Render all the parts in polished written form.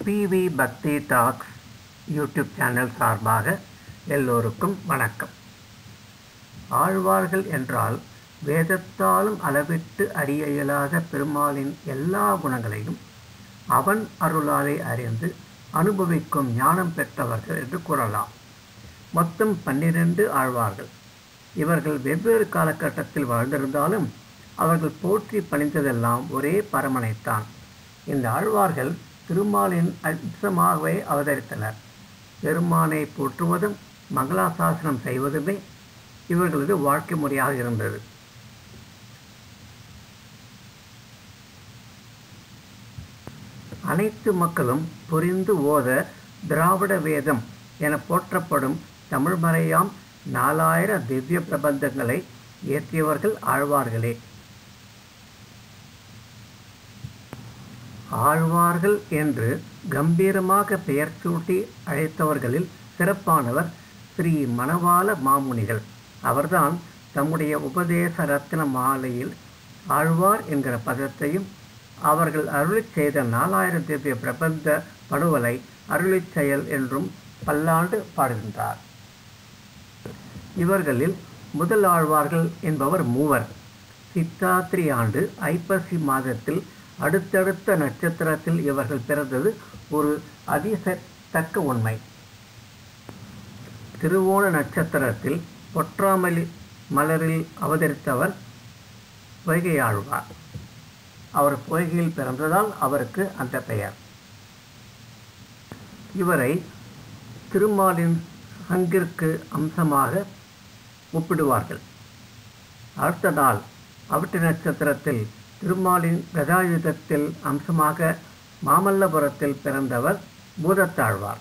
PV பக்தி tax YouTube channel சார்பாக எல்லோருக்கும் வணக்கம். ஆழ்வார்கள் என்றால் வேதத்தாலும் அளவிட்டு அறிய இயலாத பெருமாளின் எல்லா குணங்களையும் அவன் அருளாலே அறிந்து அனுபவிக்கும் ஞானம் பெற்றவர்கள் என்று கூறலாம். மொத்தம் 12 ஆழ்வார்கள். இவர்கள் வெவ்வேறு காலகட்டத்தில் வாழ்ந்திருந்தாலும் அவர்கள் போற்றி பணிந்ததெல்லாம் ஒரே பரமனைத்தான். இந்த ஆழ்வார்கள் திருமாலின் அம்சமாகவே அவதரித்தனர். பெருமானை போற்றுவதும் மங்களாசாசனம் செய்வதுமே இவர்களது வாழ்க்கை முறையாக இருந்தது. அனைத்து மக்களும் புரிந்து ஓத திராவிட வேதம் என போற்றப்படும் தமிழ்மறையாம் 4000 திவ்ய பிரபந்தங்களை இயற்றியவர்கள் ஆழ்வார்களே. ஆழ்வார்கள் என்று கம்பீரமாக பெயர் சூட்டி அழைத்தவர்களில் சிறப்பானவர் ஸ்ரீ மணவாள மாமுனிகள். அவர்தான் தம்முடைய உபதேச ரத்ன மாலையில் ஆழ்வார் என்கிற பதத்தையும் அவர்கள் அருளிச் செய்த 4000 திவ்ய பிரபந்த படுவலை அருளிச் செயல் என்றும் பல்லாண்டு பாடுகின்றார். இவர்களில் முதல் ஆழ்வார்கள் என்பவர் மூவர். சித்தாத்திரி ஆண்டு ஐப்பசி மாதத்தில் அடுத்தடுத்த நட்சத்திரத்தில் இவர்கள் பிறந்தது ஒரு அதிசயத்தக்க உண்மை. திருவோண நட்சத்திரத்தில் பொற்றாமலி மலரில் அவதரித்தவர் பொய்கை ஆழ்வார். அவர் பொய்கையில் பிறந்ததால் அவருக்கு அந்த பெயர். இவரை திருமாலின் சங்கிற்கு அம்சமாக ஒப்பிடுவார்கள். அடுத்த நாள் அவிட்ட நட்சத்திரத்தில் திருமாலின் கதாயுதத்தில் அம்சமாக மாமல்லபுரத்தில் பிறந்தவர் பூதத்தாழ்வார்.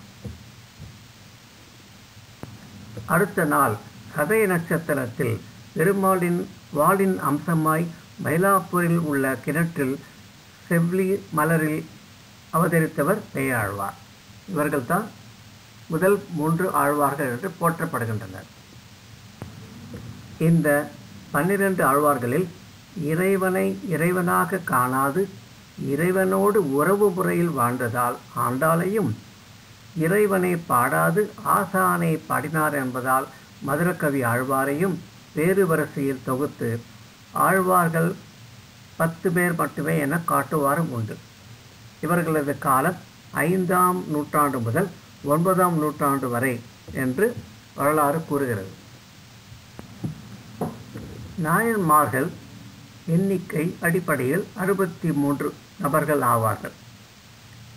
அடுத்த நாள் சதய நட்சத்திரத்தில் பெருமாளின் வாளின் அம்சமாய் மயிலாப்பூரில் உள்ள கிணற்றில் செவ்வி மலரில் அவதரித்தவர் பேயாழ்வார். இவர்கள்தான் முதல் 3 ஆழ்வார்கள் என்று போற்றப்படுகின்றனர். இந்த 12 ஆழ்வார்களில் இறைவனை இறைவனாக காணாது இறைவனோடு உறவு முறையில் வாழ்ந்ததால் ஆண்டாளையும், இறைவனை பாடாது ஆசானை பாடினார் என்பதால் மதுரகவி ஆழ்வாரையும் வேறு வரிசையில் தொகுத்து ஆழ்வார்கள் 10 பேர் மட்டுமே என காட்டுவாரும் உண்டு. இவர்களது காலம் 5ஆம் நூற்றாண்டு முதல் 9ஆம் நூற்றாண்டு வரை என்று வரலாறு கூறுகிறது. நாயன்மார்கள் எண்ணிக்கை அடிப்படையில் 63 நபர்கள் ஆவார்கள்.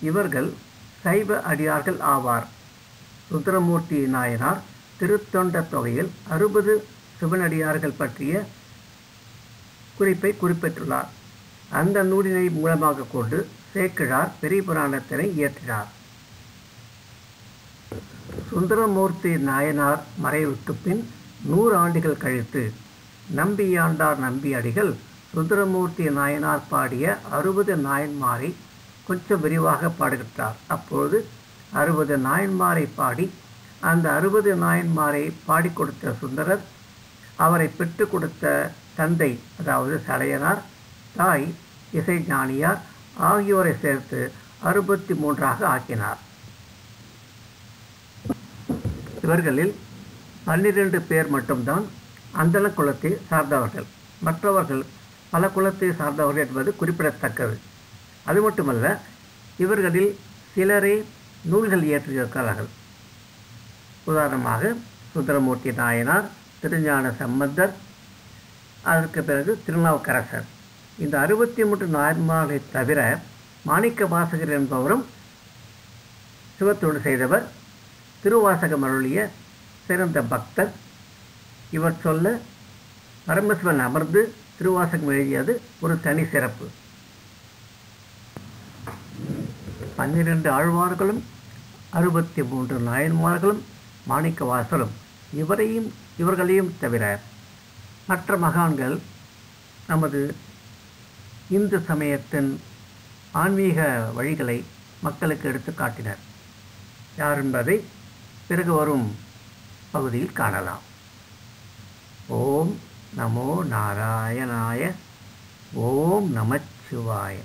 இவர்கள் சைவ அடியார்கள் ஆவார். சுந்தரமூர்த்தி நாயனார் திருத்தொண்ட தொகையில் 60 சிவனடியார்கள் பற்றிய குறிப்பை குறிப்பிட்டுள்ளார். அந்த நூலினை மூலமாக கொண்டு சேக்கிழார் பெரிய புராணத்தினை இயற்றினார். சுந்தரமூர்த்தி நாயனார் மறைவுக்கு பின் 100 ஆண்டுகள் கழித்து நம்பியாண்டார் நம்பியடிகள் சுந்தரமூர்த்தி நாயனார் பாடிய 60 நாயன்மாரை கொஞ்சம் விரிவாக பாடுகின்றார். அப்பொழுது 60 நாயன்மாரை பாடி அந்த 60 நாயன்மாரை பாடி கொடுத்த சுந்தரர் அவரை பெற்றுக் கொடுத்த தந்தை, அதாவது சடையனார், தாய் இசைஞானியார் ஆகியோரை சேர்த்து 63ஆக ஆக்கினார். இவர்களில் 12 பேர் மட்டும்தான் அந்தண குலத்தை சார்ந்தவர்கள். மற்றவர்கள் பல குலத்தை சார்ந்தவர்கள் என்பது குறிப்பிடத்தக்கது. அது மட்டுமல்ல, இவர்களில் சிலரே நூல்கள் இயற்றியிருக்கிறார்கள். உதாரணமாக சுந்தரமூர்த்தி நாயனார், திருஞான சம்பந்தர், அதற்கு பிறகு திருநாவுக்கரசர். இந்த 63 நாயன்மார்களை தவிர மாணிக்க வாசகர் என்பவரும் சிவத்தொண்டு செய்தவர், திருவாசகம் அருளிய சிறந்த பக்தர். இவர் சொல்ல பரமசிவன் அமர்ந்து திருவாசகம் எழுதியது ஒரு தனி சிறப்பு. 12 ஆழ்வார்களும் 63 நாயன்மார்களும் மாணிக்கவாசலும் இவர்களையும் தவிர மற்ற மகான்கள் நமது இந்து சமயத்தின் ஆன்மீக வழிகளை மக்களுக்கு எடுத்து காட்டினர். யார் என்பதை பிறகு வரும் பகுதியில் காணலாம். ஓம் நமோ நாராயணாய. ஓம் நமச்சிவாய.